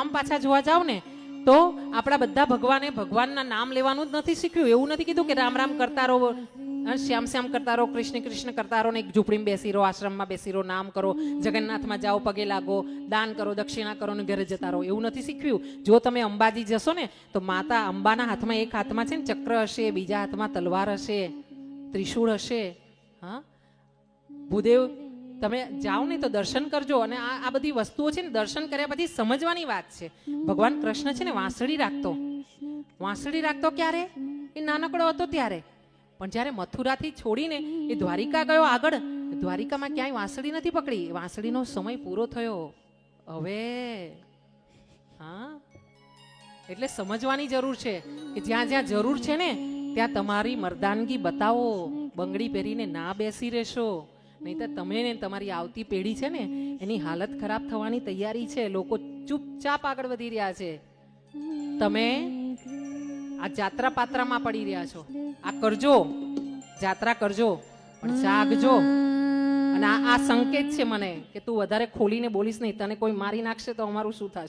આમ પાછા જોવા જાવ ને તો આપણા બધા ભગવાનના નામ લેવાનું જ નથી શીખ્યું. એવું નથી કીધું કે રામ રામ કરતા રહો, શ્યામ શ્યામ કરતા રહો, કૃષ્ણ કૃષ્ણ કરતા રહો ને એક ઝૂંપડીમાં બેસી રહો, આશ્રમમાં બેસી રહો, નામ કરો, જગન્નાથમાં જાઓ, પગે લાગો, દાન કરો, દક્ષિણા કરો ને ઘરે જતા રહો. એવું નથી શીખ્યું. જો તમે અંબાજી જશો ને તો માતા અંબાના હાથમાં એક હાથમાં છે ને ચક્ર હશે, બીજા હાથમાં તલવાર હશે, ત્રિશૂળ હશે. હા, ભૂદેવ તમે જાઓ ને તો દર્શન કરજો. અને આ બધી વસ્તુઓ છે ને દર્શન કર્યા પછી સમજવાની વાત છે. ભગવાન કૃષ્ણ છે ને વાંસળી રાખતો ક્યારે? એ નાનકડો હતો ત્યારે. પણ જ્યારે મથુરાથી છોડીને એ દ્વારિકા ગયો આગળ, દ્વારિકામાં ક્યાંય વાંસળી નથી પકડી. વાંસળીનો સમય પૂરો થયો હવે. હા, એટલે સમજવાની જરૂર છે કે જ્યાં જ્યાં જરૂર છે ને ત્યાં તમારી મર્દાનગી બતાવો. બંગડી પહેરીને ના બેસી રહેશો, નહીં તો તમે ને તમારી આવતી પેઢી છે ને એની હાલત ખરાબ થવાની તૈયારી છે. લોકો ચૂપચાપ આગળ વધી રહ્યા છે, તમે આ જાત્રા પાત્રામાં પડી રહ્યા છો. આ કરજો, જાત્રા કરજો, પણ જાગજો. અને આ સંકેત છે મને કે તું વધારે ખોલીને બોલીશ નહીં, તને કોઈ મારી નાખશે તો અમારું શું થશે?